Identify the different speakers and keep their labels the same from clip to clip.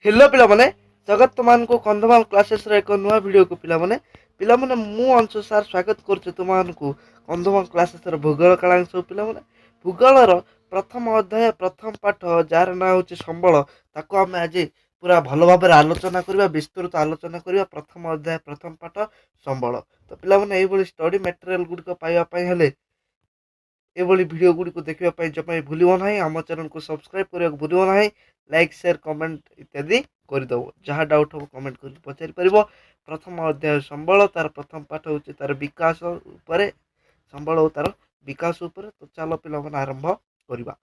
Speaker 1: Hello पिलामाने स्वागत तुमको Kandhamal classes एक नुआ वीडियो को पिलामाने मु अंशु सार स्वागत करुछु तुमको कंधमाल क्लासेस भूगोल कलांश पिलामाने भूगोलर प्रथम अध्याय प्रथम पाठ जार ना होची संबल ताको आमे आज पूरा भल भाव आलोचना करबा विस्तृत आलोचना करबा प्रथम अध्याय प्रथम पाठ संबल। तो पिलामाने एई स्टडी मटेरियल गुडी पाइबा पई हेले एभली वीडियो गुडी को देखिबा जमाई भूलिबो नाही। आम चैनल को सब्सक्राइब करबा भूलिबो नाही। लाइक शेयर कमेंट इत्यादि करदेव जहाँ डाउट हम कमेंट कर पचारि पार। प्रथम अध्याय संबल तार प्रथम पाठ हूँ तार विकास उपरे संबल और तार विकास उपरे। तो चलो पिला माने आरंभ करवा।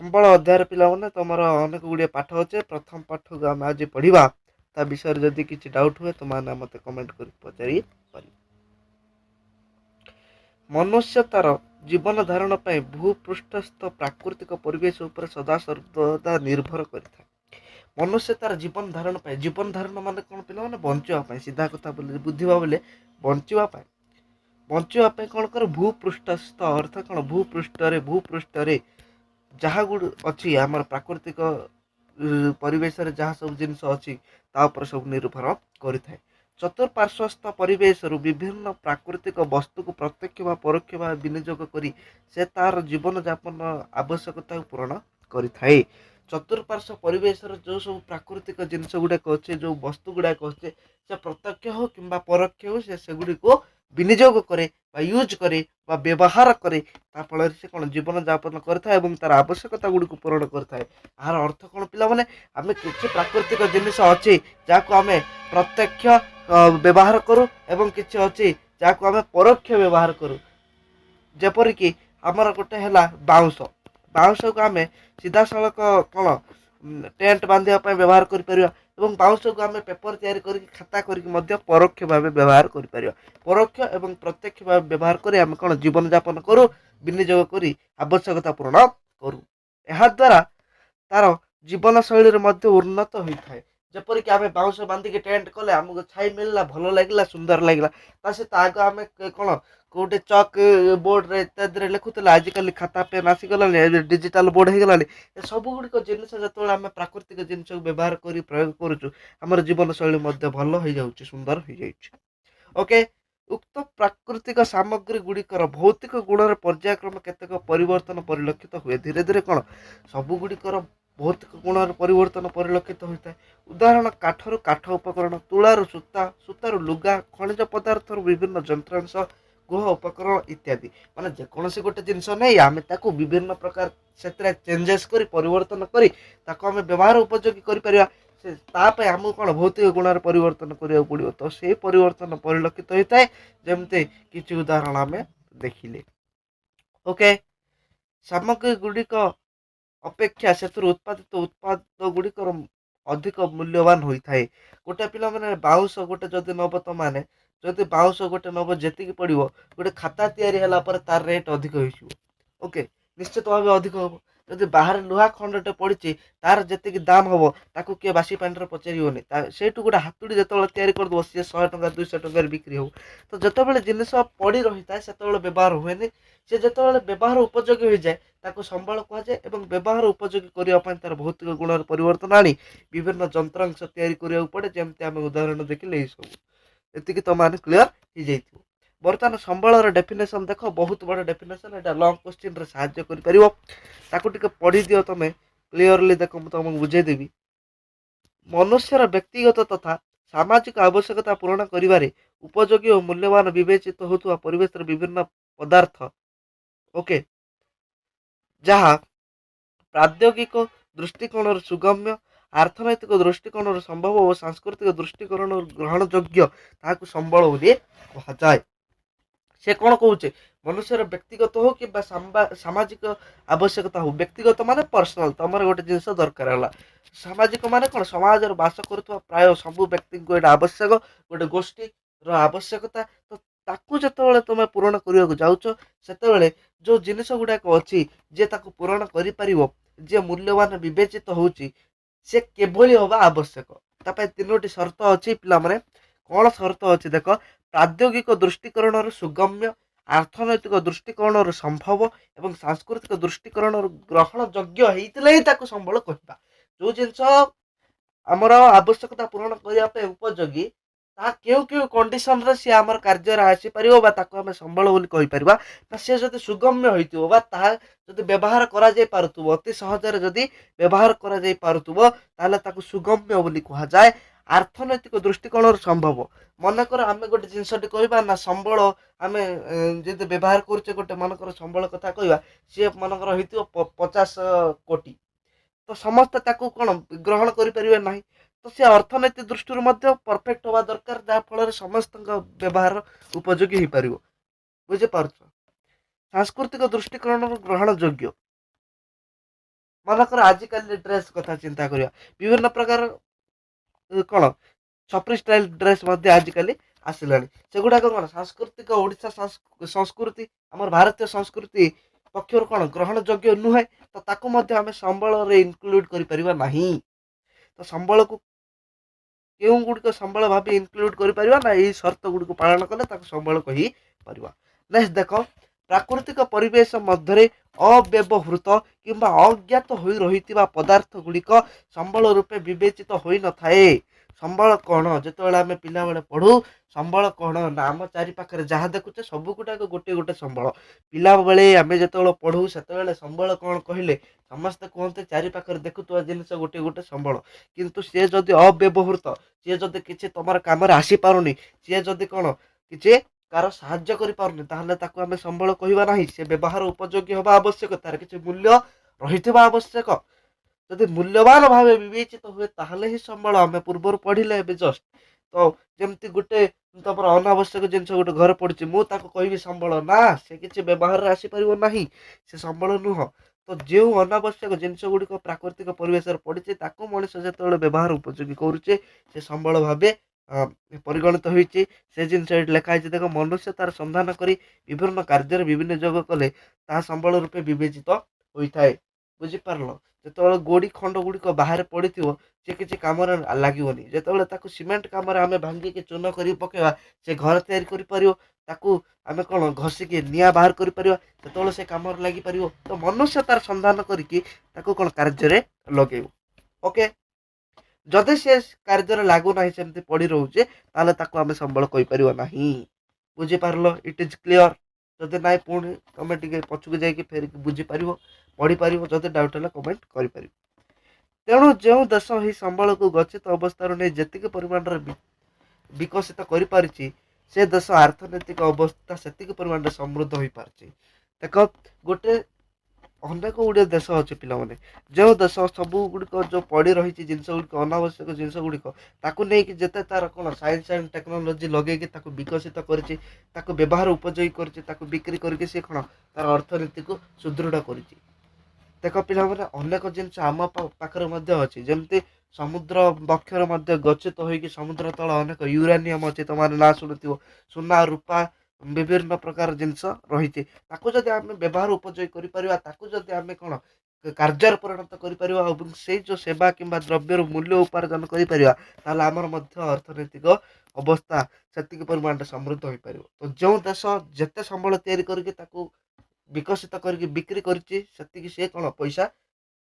Speaker 1: संबल अध्याय पिला माने तुम अनेक गुड़िया पाठ अच्छे प्रथम पाठ को आम आज पढ़ा ता विषय जदि किसी डाउट हुए तो मैंने मत कमेंट कर पचारि पार। मनुष्य तार जीवन धारण पर भूपृष्ठस्थ प्राकृतिक परिवेश उपर सदा सर्वदा निर्भर करिଥାଏ। मनुष्य तार जीवन धारण पाए जीवन धारण मान कौन पिला माने बंचापी सीधा कथा बोले बुझा बोले बंचापी कौन कर भूपृष्ठस्थ अर्थ कौन भूपृष्ठ जहाँ गुड़ अच्छी आम प्राकृतिक परिवेश जहाँ सब जिन अच्छी सब निर्भर करें। चतुर्पार्श्वस्थ परिवेश विभिन्न प्राकृतिक वस्तु को प्रत्यक्ष व परोक्ष भाव विनियोग करी से तार जीवन यापन आवश्यकता पूरण करें। चतुर्पार्श्व परिवेश जो सब प्राकृतिक जिनस गुड़ाक अच्छे जो वस्तु गुड़ाक अच्छे से प्रत्यक्ष हो कि परोक्ष हो से गुड़ी को विनियोग करे यूज करे व्यवहार करे फल से कौन जीवन यापन करें तार आवश्यकता गुड़ी को पूरण करें। यार अर्थ कौन पिला माने आमे किसी प्राकृतिक जिनिस अच्छी जहाँ आम प्रत्यक्ष व्यवहार करूँ एवं किसी अच्छी जहाँ आम परोक्ष व्यवहार करूँ। जेपरिक आमर गोटे है बाउंश बाउंश को आम सीधा सड़क कौन टेंट बांधापी व्यवहार कर बाउंश को आम पेपर तैयारी कर खाता करके परोक्ष भाव व्यवहार कर परोक्ष एवं प्रत्यक्ष भाव व्यवहार कर आम कौन जीवन यापन करूँ विनियोग कर आवश्यकता पूरण करूँ। यह द्वारा तार जीवन शैली उन्नत होता है। जपरिक आम बाउंश बांधिक टेंट कले आमको छाई मिलला भल लगे सुंदर लगे आग आम कौन गोटे चक बोर्ड रे इत्यादि लिखुला आजिकल खाता पेन आसीगला डिजिटल बोर्ड हो गला सब गुड़िक जिनस जो आम प्राकृतिक जिनस व्यवहार कर प्रयोग करुचु आम जीवन शैली भल हो जाऊँ सुंदर हो जाए। ओके उक्त प्राकृतिक सामग्री गुड़िकर भौतिक गुण पर्यायक्रम केतक परिवर्तन परिलक्षित हुए धीरे धीरे कौन सब गुड़िकर भौतिक गुण परिवर्तन परिलक्षित होता है। उदाहरण काठर काठ उपकरण तुलार सूता सूतार लुगा खनिज पदार्थ विभिन्न जंत्रांश गृह उपकरण इत्यादि माने जेकोसी गोटे जिनस नहीं आम ताकू विभिन्न प्रकार से चेंजेस कर परिवर्तन करी ताको आम व्यवहार उपयोगी करें से आमको कौन भौतिक गुण परिवर्तन करा पड़ो। तो से परिवर्तन परिलक्षित होता है जमती किसी उदाहरण आम देखिले। ओके सामग्री गुड़िक अपेक्षा से उत्पादित उत्पाद गुड़िकर अधिक मूल्यवान होता है। गोटे पिला माने बाउंश गोटे जदि नब तो मैंने जदि बाउंश गोटे नब जी पड़ो गोटे खाता या तार रेट अधिक हो ओके निश्चित भाव अधिक हम जब बाहर लुहा खंडटे पड़ी तार जी दाम हम ताकू किए बासी पानी पचारे से गोटे हाथुड़ी जो करदे सी 100 टଙ୍କା 200 टଙ୍କା बिक्री हो। तो जिते जिनस पड़ रही है से व्यवहार हुए सी जो व्यवहार उपयोगी हो जाए ताकू संबल कहुए और व्यवहार उपयोगी करने तार भौतिक गुण परिवर्तन आनी विभिन्न जंत्रांश या पड़े जमती आम उदाहरण देखिले यही सब ये तुम मैंने क्लीयर हो जाइए। बर्तमान संबलर डेफिनेशन देख बहुत बड़ा डेफिनेशन एटा लॉन्ग क्वेश्चन रे साहाय्य कर परिवो ताकू टिके पढ़ी दियो तमे क्लियरली देखो मु तुमको बुझे देबी। मनुष्यर व्यक्तिगत तथा सामाजिक आवश्यकता पूर्ण करिवारे उपयोगी और मूल्यवान विवेचित होतुवा परिवेश विभिन्न पदार्थ ओके जहाँ प्राद्योगिक दृष्टिकोण सुगम्य अर्थनैतिक दृष्टिकोण संभव और सांस्कृतिक दृष्टिकोण ग्रहण योग्य ताकू संबल बोली कहुए। से कौन कहे मनुष्यर व्यक्तिगत हो कि सामाजिक आवश्यकता हो व्यक्तिगत माने पर्सनल तुम गोटे जिनस दरकार है सामाजिक माने कौन समाज बास कर प्राय सब व्यक्ति को आवश्यक गोटे गोष्ठी आवश्यकता तो ताकू जो तुम पूरण करने को जाऊच से जो जिनस गुड़ाक अच्छी जे ताकू पूरण कर मूल्यवान विवेचित होची से केभली हवा आवश्यक तापाई 3टी शर्त अच्छी पिला माने कौन शर्त अच्छी देख प्राद्योगिक दृष्टिकोण सुगम्य अर्थनैतिक दृष्टिकोण संभव एवं सांस्कृतिक दृष्टिकोण ग्रहण योग्य होता संबल कहवा जो जिनस आमर आवश्यकता पूरण करने उपयोगी ता केउ केउ कंडीशन रे सी आमर कार्य आसी परिबो बा ताको हम संबल बोली कहि परिबा ना से जदि सुगम्य होइतिबो बा ता जदि व्यवहार करा जाय पारुतबो अति सहज रे जदि व्यवहार करा जाय पारुतबो ताले ताको सुगम्य बोली कहा जाय अर्थनैतिक दृष्टिकोण संभव मनकर आम गोटे जिनसटी कहबा ना संबल आम जदि व्यवहार करुचे गोटे मनकर संबल कथा कहबा सी मनकर होइतिबो 50 कोटी तो समस्त ताकू कौन ग्रहण करें ना तो सी अर्थनैतिक दृष्टि परफेक्ट हवा दरकार जहाँफल समस्त व्यवहार उपयोगी हो पार बुझीपार सांस्कृतिक दृष्टिकोण ग्रहण योग्य मनकर आजिकल ड्रेस कथा चिंता करिया विभिन्न प्रकार कौन छपरी स्टाइल ड्रेस आजिकल आसिलानी सेगुड़ाक कौन सांस्कृतिक ओडिशा संस्कृति आम भारतीय संस्कृति पक्षर कौन ग्रहण योग्य नुहे तो ताकू आम संबल इनक्लूड कर नहीं तो संबल को केउ गुड़िक संबल भाव इनक्लूड कर ना यही सर्त गुड़िक पालन कले संबल कही पार नेक्स्ट देख प्राकृतिक परिवेश मध्य अव्यवहृत किंबा अज्ञात हो रही पदार्थ गुड़िक संबल रूपे विवेचित हो न थाए संबल कौन जो आम पिला बेले पढ़ू संबल कौन ना आम चारिपाखे जहाँ देखुचे सब गुटाक गोटे गोटे संबल पिला बेले आम जो पढ़ू से संबल कौन कहले समस्ते कहते चारिपाखे देखुवा जिनस गोटे गोटे संबल किंतु सी जदि अव्यवहृत सी जदि किसी तुम कम आसी पारुनी सी जदि कौन कि कार साहाଯ୍य करें आम संबल कहवा ना से व्यवहार उपयोगी हवा आवश्यक तार किसी मूल्य रही आवश्यक जदि मूल्यवान भाव विवेचित हुए ताहले ही संबल आम पूर्वर पढ़िले जस्ट तो जमती गोटे तुम अनावश्यक जिन गोटे घर पड़ी मुझे कहबी संबल ना से किसी व्यवहार आसीपर ना से संबल नुह तो जो अनावश्यक जिनस गुड़िक प्राकृतिक परिवेश पड़ी मनीष जो व्यवहार उपयोगी करुचे से संबल भाव परिगणित होती से जिन लिखाई देख मनुष्य तार संधान कर विभिन्न कार्य विभिन्न योग कले ता संबल रूपे विवेचित होता है बुझीपार जो गोड़ी खंड गुड़िक बाहर पड़ी सी किसी कम लगभग जो सीमेंट कम आम भांगिक चून कर पकेवा से घर तैयारी आम कौन घसिकी निआ बाहर कर से कम लगिपर तो मनुष्य तार संधान करके कौन कार्य लगे ओके जदि से कार्य लगुना सेमती पड़ी रोचे आम संबल कहीपर ना बुझीपार इट इज क्लीयर जदि ना पुणी तुम टे पछक जाकि फेरिक बुझीपर पढ़ी पार जदि डाउट है कमेंट कर तेणु जो देश ही संबल को गच्छित अवस्था नहीं जी परिमाण विकसित कर से देश अर्थनैतिक अवस्था से परिमाण समृद्ध हो पार देख गोटे अनेक गुड़िया देश अच्छे पिलाने जो देश सब गुड़िक जो पड़ी रही जिनस गुड़िक अनावश्यक जिनस गुड़िक नहीं जिते तार कौन साइंस एंड टेक्नोलोजी लगे विकसित कर व्यवहार उपयोगी कर बिक्री करके सी कौन तार अर्थनीति को सुदृढ़ कर देख पिला अनेक जिनस आम पाखे अच्छी जमती समुद्र बक्षर गच्छित होगी समुद्र तल अनेक यूरानियम अच्छे तुम ना शुणुव सुना रूपा विभिन्न प्रकार जिनस रही जदि आम व्यवहार उपयोगी करें आम कौन कार्य परिणत कर से जो सेवा कि द्रव्यर मूल्य उपार्जन करमर अर्थनैतिक अवस्था से परिमाण समृद्ध हो पार तो जो देश जिते संबल या विकसित करके बिक्री करती से कौन पैसा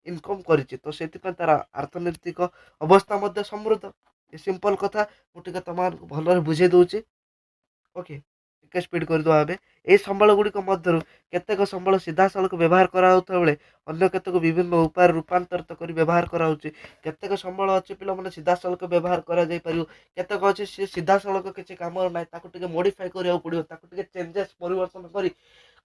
Speaker 1: इनकम करी तो से तार अर्थनैतिक अवस्था समृद्ध ये सिंपल कथा मुझे तुम भल बुझे दूसरी ओके टिके स्पीड करदे ये संबल गुड़िक मध्य केतेक संबल सीधा सड़क व्यवहार कराउता बेले अन्य केतेक विभिन्न उपाय रूपांतरित कर व्यवहार कराउछि केतेक संबल अच्छे पिला माने सीधा सड़क व्यवहार करा जाय परियो केतेक अच्छे सी सीधा सड़क किसी काम ना टिके मॉडिफाई करिया पड़ियो टिके चेंजेस परिवर्तन करी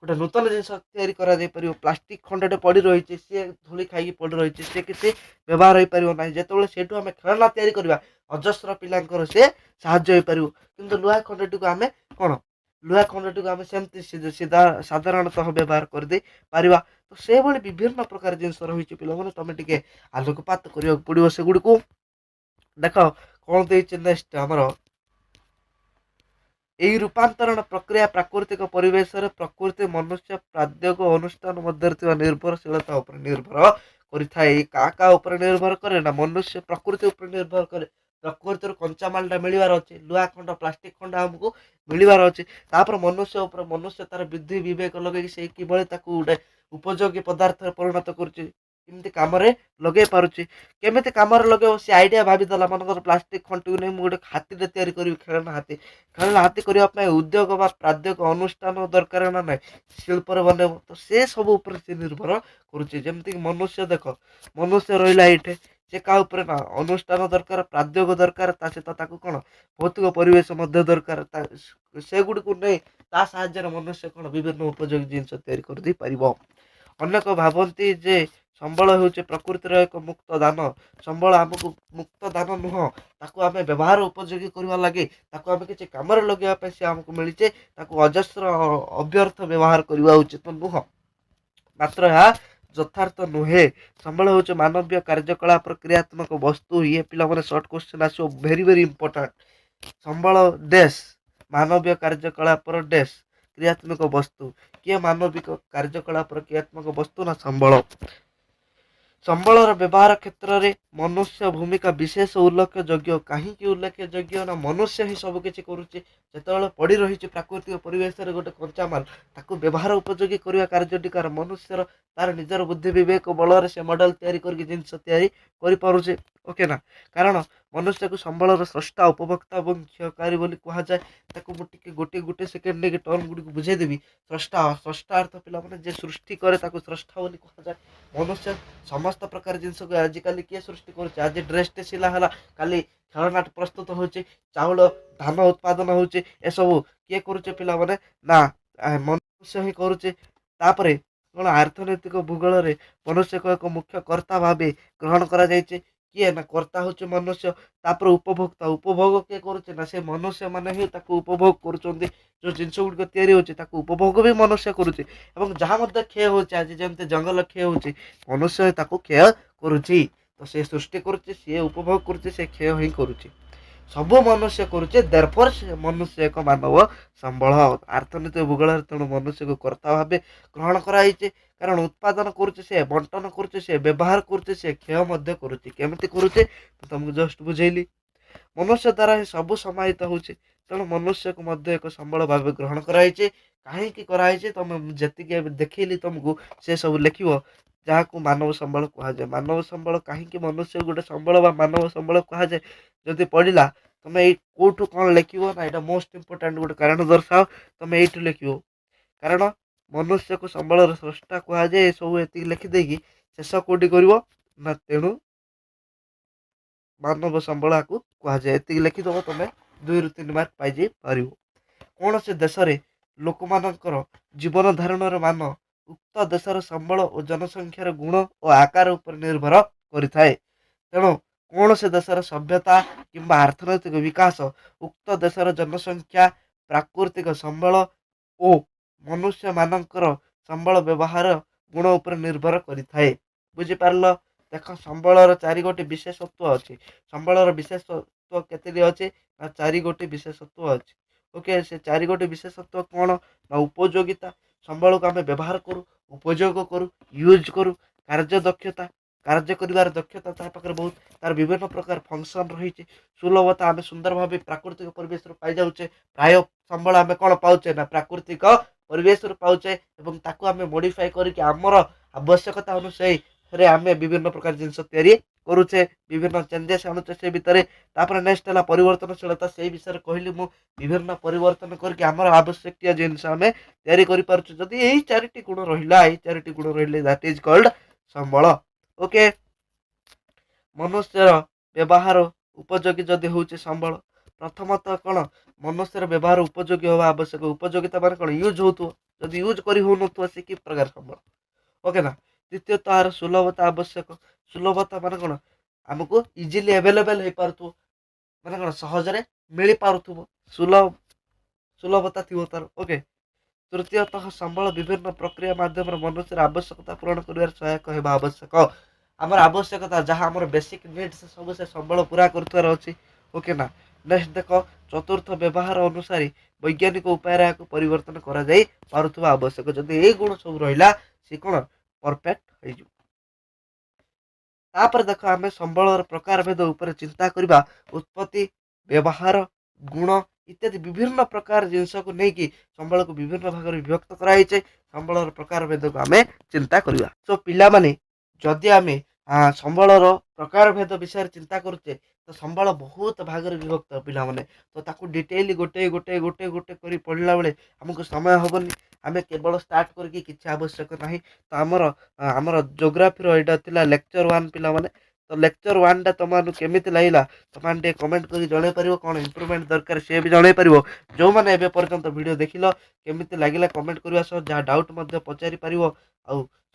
Speaker 1: गोटे नूतन जिन तैयारी करा जाय परियो प्लास्टिक खंडटे पड़ी रही सी धूली खाई पड़ी रही सी किसी व्यवहार हो पार ना जो सेठू आम खेलना तैयारी करवा अजस्र पिलांकर से साहाय्य हो पार किंतु लुहा खंडटी को आम कौन लुहा खंडटी को आम सेमती सीधा साधारणतः व्यवहार करदे पारिबा तो से भली विभिन्न प्रकार जिनस रही पिला तुम टे आलोकपात करा पड़ो से गुड़ को देख कौन देखे नेक्स्ट आमर यही रूपांतरण प्रक्रिया प्राकृतिक परिवेश प्रकृति मनुष्य प्राद्योग अनुष्ठान मध्य निर्भरशीलता निर्भर कर निर्भर करे ना मनुष्य प्रकृति उपर निर्भर करे प्रकृति कंचामालटा मिलवार अच्छे लुहा खंड प्लास्टिक खंड आमको मिलवार अच्छे मनुष्य तार बुद्धि विवेक लगे से कि गोटे उपयोगी पदार्थ परिणत कर କେମିତି କାମରେ ଲଗେଇ ପାରୁଛି। କେମିତି କାମରେ ଲଗେଇବ ସେ ଆଇଡ଼ିଆ ଭାବିଦେଲା। ମନେକର ପ୍ଲାଷ୍ଟିକ୍ ଖଣ୍ଟିକୁ ନେଇ ମୁଁ ଗୋଟେ ହାତୀଟେ ତିଆରି କରିବି, ଖେଳନା ହାତୀ। ଖେଳନା ହାତୀ କରିବା ପାଇଁ ଉଦ୍ୟୋଗ ବା ପ୍ରାଦ୍ୟୋଗ ଅନୁଷ୍ଠାନ ଦରକାର ନା ନାହିଁ, ଶିଳ୍ପରେ ବନେଇବ। ତ ସେ ସବୁ ଉପରେ ସେ ନିର୍ଭର କରୁଛି। ଯେମିତିକି ମନୁଷ୍ୟ ଦେଖ, ମନୁଷ୍ୟ ରହିଲା ଏଇଠି, ସେ କାହା ଉପରେ ନା ଅନୁଷ୍ଠାନ ଦରକାର, ପ୍ରାଦ୍ୟୋଗ ଦରକାର, ତା ସହିତ ତାକୁ କ'ଣ ଭୌତିକ ପରିବେଶ ମଧ୍ୟ ଦରକାର। ସେଗୁଡ଼ିକୁ ନେଇ ତା ସାହାଯ୍ୟରେ ମନୁଷ୍ୟ କ'ଣ ବିଭିନ୍ନ ଉପଯୋଗୀ ଜିନିଷ ତିଆରି କରିଦେଇପାରିବ। ଅନେକ ଭାବନ୍ତି ଯେ ସମ୍ବଳ ହେଉଛି ପ୍ରକୃତିର ଏକ ମୁକ୍ତ ଦାନ। ସମ୍ବଳ ଆମକୁ ମୁକ୍ତ ଦାନ ନୁହଁ, ତାକୁ ଆମେ ବ୍ୟବହାର ଉପଯୋଗୀ କରିବା ଲାଗି, ତାକୁ ଆମେ କିଛି କାମରେ ଲଗେଇବା ପାଇଁ ସେ ଆମକୁ ମିଳିଛେ। ତାକୁ ଅଜସ୍ର ଅବ୍ୟର୍ଥ ବ୍ୟବହାର କରିବା ଉଚିତ ନୁହଁ। ମାତ୍ର ଏହା ଯଥାର୍ଥ ନୁହେଁ। ସମ୍ବଳ ହେଉଛି ମାନବୀୟ କାର୍ଯ୍ୟକଳାପର କ୍ରିୟାତ୍ମକ ବସ୍ତୁ। ଇଏ ପିଲାମାନେ ସର୍ଟ କ୍ୱେଶ୍ଚନ୍ ଆସିବ, ଭେରି ଭେରି ଇମ୍ପୋର୍ଟାଣ୍ଟ। ସମ୍ବଳ ଡେସ୍ ମାନବୀୟ କାର୍ଯ୍ୟକଳାପର ଡେସ୍ କ୍ରିୟାତ୍ମକ ବସ୍ତୁ। କିଏ ମାନବିକ କାର୍ଯ୍ୟକଳାପର କ୍ରିୟାତ୍ମକ ବସ୍ତୁ? ନା ସମ୍ବଳ। ସମ୍ବଳର ବ୍ୟବହାର କ୍ଷେତ୍ରରେ ମନୁଷ୍ୟ ଭୂମିକା ବିଶେଷ ଉଲ୍ଲେଖଯୋଗ୍ୟ। କାହିଁକି ଉଲ୍ଲେଖଯୋଗ୍ୟ? ନା ମନୁଷ୍ୟ ହିଁ ସବୁ କିଛି କରୁଛି। ଯେତେବେଳେ ପଡ଼ି ରହିଛି ପ୍ରାକୃତିକ ପରିବେଶରେ ଗୋଟେ କଞ୍ଚାମାଲ, ତାକୁ ବ୍ୟବହାର ଉପଯୋଗୀ କରିବା କାର୍ଯ୍ୟଟି କାର? ମନୁଷ୍ୟର। ତାର ନିଜର ବୁଦ୍ଧି ବିବେକ ବଳରେ ସେ ମଡେଲ ତିଆରି କରିକି ଜିନିଷ ତିଆରି କରିପାରୁଛି। ଓକେ ନା? କାରଣ ମନୁଷ୍ୟକୁ ସମ୍ବଳର ସ୍ରଷ୍ଟା, ଉପଭୋକ୍ତା ଏବଂ କ୍ଷୟକାରୀ ବୋଲି କୁହାଯାଏ। ତାକୁ ମୁଁ ଟିକେ ଗୋଟେ ସେକେଣ୍ଡ ନେଇକି ଟର୍ମ ଗୁଡ଼ିକୁ ବୁଝେଇଦେବି। ସ୍ରଷ୍ଟା, ସ୍ରଷ୍ଟା ଅର୍ଥ ପିଲାମାନେ ଯେ ସୃଷ୍ଟି କରେ ତାକୁ ସ୍ରଷ୍ଟା ବୋଲି କୁହାଯାଏ। ମନୁଷ୍ୟ ସମସ୍ତ ପ୍ରକାର ଜିନିଷକୁ ଆଜିକାଲି କିଏ ସୃଷ୍ଟି କରୁଛି? ଆଜି ଡ୍ରେସଟେ ସିଲା ହେଲା, କାଲି ଖେଳନାଟେ ପ୍ରସ୍ତୁତ ହେଉଛି, ଚାଉଳ ଧାନ ଉତ୍ପାଦନ ହେଉଛି, ଏସବୁ କିଏ କରୁଛି ପିଲାମାନେ? ନା ମନୁଷ୍ୟ ହିଁ କରୁଛି। ତାପରେ କ'ଣ ଅର୍ଥନୈତିକ ଭୂଗୋଳରେ ମନୁଷ୍ୟକୁ ଏକ ମୁଖ୍ୟ କର୍ତ୍ତା ଭାବେ ଗ୍ରହଣ କରାଯାଇଛି। କିଏ? ନା କର୍ତ୍ତା ହେଉଛି ମନୁଷ୍ୟ। ତାପରେ ଉପଭୋକ୍ତା, ଉପଭୋଗ କିଏ କରୁଛି? ନା ସେ ମନୁଷ୍ୟ ମାନେ ହିଁ ତାକୁ ଉପଭୋଗ କରୁଛନ୍ତି। ଯେଉଁ ଜିନିଷ ଗୁଡ଼ିକ ତିଆରି ହେଉଛି ତାକୁ ଉପଭୋଗ ବି ମନୁଷ୍ୟ କରୁଛି। ଏବଂ ଯାହା ମଧ୍ୟ କ୍ଷୟ ହେଉଛି, ଆଜି ଯେମିତି ଜଙ୍ଗଲ କ୍ଷୟ ହେଉଛି, ମନୁଷ୍ୟ ହିଁ ତାକୁ କ୍ଷୟ କରୁଛି। ତ ସେ ସୃଷ୍ଟି କରୁଛି, ସିଏ ଉପଭୋଗ କରୁଛି, ସେ କ୍ଷୟ ହିଁ କରୁଛି। ସବୁ ମନୁଷ୍ୟ କରୁଛି, ଦେୟରଫୋର ସେ ମନୁଷ୍ୟ ଏକ ମାନବ ସମ୍ବଳ। ଅର୍ଥନୀତିକ ଭୂଗୋଳରେ ତେଣୁ ମନୁଷ୍ୟକୁ କର୍ତ୍ତା ଭାବେ ଗ୍ରହଣ କରାଯାଇଛି। କାରଣ ଉତ୍ପାଦନ କରୁଛି ସେ, ବଣ୍ଟନ କରୁଛି ସେ, ବ୍ୟବହାର କରୁଛି ସେ, କ୍ଷୟ ମଧ୍ୟ କରୁଛି। କେମିତି କରୁଛି? ମୁଁ ତମକୁ ଜଷ୍ଟ ବୁଝେଇଲି। ମନୁଷ୍ୟ ଦ୍ୱାରା ହିଁ ସବୁ ସମାହିତ ହେଉଛି। ତେଣୁ ମନୁଷ୍ୟକୁ ମଧ୍ୟ ଏକ ସମ୍ବଳ ଭାବେ ଗ୍ରହଣ କରାଯାଇଛି। କାହିଁକି କରାଯାଇଛି? ତମେ ଯେତିକି ଏବେ ଦେଖେଇଲି ତମକୁ, ସେ ସବୁ ଲେଖିବ, ଯାହାକୁ ମାନବ ସମ୍ବଳ କୁହାଯାଏ। ମାନବ ସମ୍ବଳ କାହିଁକି ମନୁଷ୍ୟକୁ ଗୋଟେ ସମ୍ବଳ ବା ମାନବ ସମ୍ବଳ କୁହାଯାଏ? ଯଦି ପଢିଲା ତମେ ଏଇ କୋଉଠୁ କ'ଣ ଲେଖିବ? ନା ଏଇଟା ମୋଷ୍ଟ ଇମ୍ପୋର୍ଟାଣ୍ଟ ଗୋଟେ କାରଣ ଦର୍ଶାଅ। ତମେ ଏଇଠୁ ଲେଖିବ। କାରଣ ମନୁଷ୍ୟକୁ ସମ୍ବଳର ସ୍ରଷ୍ଟା କୁହାଯାଏ। ଏସବୁ ଏତିକି ଲେଖିଦେଇକି ଶେଷ କୋଉଠି କରିବ? ନା ତେଣୁ ମାନବ ସମ୍ବଳକୁ କୁହାଯାଏ। ଏତିକି ଲେଖିଦେବ, ତମେ 2ରୁ 3 ମାର୍କ ପାଇଯାଇ ପାରିବ। କୌଣସି ଦେଶରେ ଲୋକମାନଙ୍କର ଜୀବନ ଧାରଣର ମାନ ଉକ୍ତ ଦେଶର ସମ୍ବଳ ଓ ଜନସଂଖ୍ୟାର ଗୁଣ ଓ ଆକାର ଉପରେ ନିର୍ଭର କରିଥାଏ। ତେଣୁ କୌଣସି ଦେଶର ସଭ୍ୟତା କିମ୍ବା ଅର୍ଥନୈତିକ ବିକାଶ ଉକ୍ତ ଦେଶର ଜନସଂଖ୍ୟା, ପ୍ରାକୃତିକ ସମ୍ବଳ ଓ ମନୁଷ୍ୟମାନଙ୍କର ସମ୍ବଳ ବ୍ୟବହାର ଗୁଣ ଉପରେ ନିର୍ଭର କରିଥାଏ। ବୁଝିପାରିଲ? ଦେଖ, ସମ୍ବଳର 4ଗୋଟି ବିଶେଷତ୍ୱ ଅଛି। ସମ୍ବଳର ବିଶେଷତ୍ୱ କେତେଟି ଅଛି? ନା 4ଗୋଟି ବିଶେଷତ୍ୱ ଅଛି। ଓକେ, ସେ 4ଗୋଟି ବିଶେଷତ୍ୱ କ'ଣ? ନା ଉପଯୋଗିତା, ସମ୍ବଳକୁ ଆମେ ବ୍ୟବହାର କରୁ, ଉପଯୋଗ କରୁ, ୟୁଜ୍ କରୁ। କାର୍ଯ୍ୟ ଦକ୍ଷତା, କାର୍ଯ୍ୟ କରିବାର ଦକ୍ଷତା ତା ପାଖରେ ବହୁତ, ତାର ବିଭିନ୍ନ ପ୍ରକାର ଫଙ୍କସନ୍ ରହିଛି। ସୁଲଭତା, ଆମେ ସୁନ୍ଦର ଭାବେ ପ୍ରାକୃତିକ ପରିବେଶରୁ ପାଇଯାଉଛେ। ପ୍ରାୟ ସମ୍ବଳ ଆମେ କ'ଣ ପାଉଛେ? ନା ପ୍ରାକୃତିକ ପରିବେଶରୁ ପାଉଛେ, ଏବଂ ତାକୁ ଆମେ ମୋଡିଫାଏ କରିକି ଆମର ଆବଶ୍ୟକତା ଅନୁସାରେ ଆମେ ବିଭିନ୍ନ ପ୍ରକାର ଜିନିଷ ତିଆରି କରୁଛେ, ବିଭିନ୍ନ ଚେଞ୍ଜେସ୍ ଆଣୁଛେ ସେ ଭିତରେ। ତାପରେ ନେକ୍ସଟ ହେଲା ପରିବର୍ତ୍ତନଶୀଳତା। ସେଇ ବିଷୟରେ କହିଲି ମୁଁ। ବିଭିନ୍ନ ପରିବର୍ତ୍ତନ କରିକି ଆମର ଆବଶ୍ୟକୀୟ ଜିନିଷ ଆମେ ତିଆରି କରିପାରୁଛୁ। ଯଦି ଏଇ 4ଟି ଗୁଣ ରହିଲା, ଏଇ 4ଟି ଗୁଣ ରହିଲେ, ଦ୍ୟାଟ୍ ଇଜ କଲ୍ଡ ସମ୍ବଳ। ଓକେ, ମନୁଷ୍ୟର ବ୍ୟବହାର ଉପଯୋଗୀ ଯଦି ହେଉଛି ସମ୍ବଳ, ପ୍ରଥମତଃ କ'ଣ? ମନୁଷ୍ୟର ବ୍ୟବହାର ଉପଯୋଗୀ ହେବା ଆବଶ୍ୟକ। ଉପଯୋଗିତା ମାନେ କ'ଣ? ୟୁଜ୍ ହେଉଥିବ। ଯଦି ୟୁଜ୍ କରି ହେଉନଥିବ, ସେ କି ପ୍ରକାର ସମ୍ବଳ? ଓକେ ନା? ଦ୍ୱିତୀୟତଃ, ତାର ସୁଲଭତା ଆବଶ୍ୟକ। ସୁଲଭତା ମାନେ କ'ଣ? ଆମକୁ ଇଜିଲି ଆଭେଲେବଲ୍ ହେଇପାରୁଥିବ, ମାନେ କ'ଣ? ସହଜରେ ମିଳିପାରୁଥିବ, ସୁଲଭତା ଥିବ ତାର। ଓକେ। ତୃତୀୟତଃ, ସମ୍ବଳ ବିଭିନ୍ନ ପ୍ରକ୍ରିୟା ମାଧ୍ୟମରେ ମନୁଷ୍ୟର ଆବଶ୍ୟକତା ପୂରଣ କରିବାରେ ସହାୟକ ହେବା ଆବଶ୍ୟକ। ଆମର ଆବଶ୍ୟକତା ଯାହା ଆମର ବେସିକ୍ ନିଡ୍ସ ସବୁ ସେ ସମ୍ବଳ ପୁରା କରୁଥିବାର ଅଛି। ଓକେ ନା? ନେକ୍ସଟ ଦେଖ, ଚତୁର୍ଥ, ବ୍ୟବହାର ଅନୁସାରେ ବୈଜ୍ଞାନିକ ଉପାୟରେ ଏହାକୁ ପରିବର୍ତ୍ତନ କରାଯାଇ ପାରୁଥିବା ଆବଶ୍ୟକ। ଯଦି ଏଇ ଗୁଣ ସବୁ ରହିଲା, ସେ କ'ଣ? ପରଫେକ୍ଟ ହେଇଯିବ। ତାପରେ ଦେଖ, ଆମେ ସମ୍ବଳର ପ୍ରକାର ଭେଦ ଉପରେ ଚିନ୍ତା କରିବା। ଉତ୍ପତ୍ତି, ବ୍ୟବହାର, ଗୁଣ ଇତ୍ୟାଦି ବିଭିନ୍ନ ପ୍ରକାର ଜିନିଷକୁ ନେଇକି ସମ୍ବଳକୁ ବିଭିନ୍ନ ଭାଗରେ ବିଭକ୍ତ କରାଯାଇଛି। ସମ୍ବଳର ପ୍ରକାର ଭେଦକୁ ଆମେ ଚିନ୍ତା କରିବା। ତ ପିଲାମାନେ ଯଦି ଆମେ ସମ୍ବଳର ପ୍ରକାରଭେଦ ବିଷୟରେ ଚିନ୍ତା କରୁଛେ ତ ସମ୍ବଳ ବହୁତ ଭାଗରେ ବିଭକ୍ତ ପିଲାମାନେ। ତ ତାକୁ ଡିଟେଇଲି ଗୋଟେ ଗୋଟେ ଗୋଟେ ଗୋଟେ କରି ପଢ଼ିଲା ବେଳେ ଆମକୁ ସମୟ ହେବନି। ଆମେ କେବଳ ଷ୍ଟାର୍ଟ କରିକି କିଛି ଆବଶ୍ୟକ ନାହିଁ। ତ ଆମର ଜୋଗ୍ରାଫିର ଏଇଟା ଥିଲା ଲେକ୍ଚର 1 ପିଲାମାନେ। ତ ଲେକ୍ଚର 1ଟା ତୁମମାନଙ୍କୁ କେମିତି ଲାଗିଲା ତୁମମାନେ ଟିକେ କମେଣ୍ଟ କରି ଜଣାଇ ପାରିବ, କ'ଣ ଇମ୍ପ୍ରୁଭମେଣ୍ଟ ଦରକାର ସିଏ ବି ଜଣାଇ ପାରିବ। ଯେଉଁମାନେ ଏବେ ପର୍ଯ୍ୟନ୍ତ ଭିଡ଼ିଓ ଦେଖିଲ କେମିତି ଲାଗିଲା କମେଣ୍ଟ କରିବା ସହ ଯାହା ଡାଉଟ୍ ମଧ୍ୟ ପଚାରି ପାରିବ। ଆଉ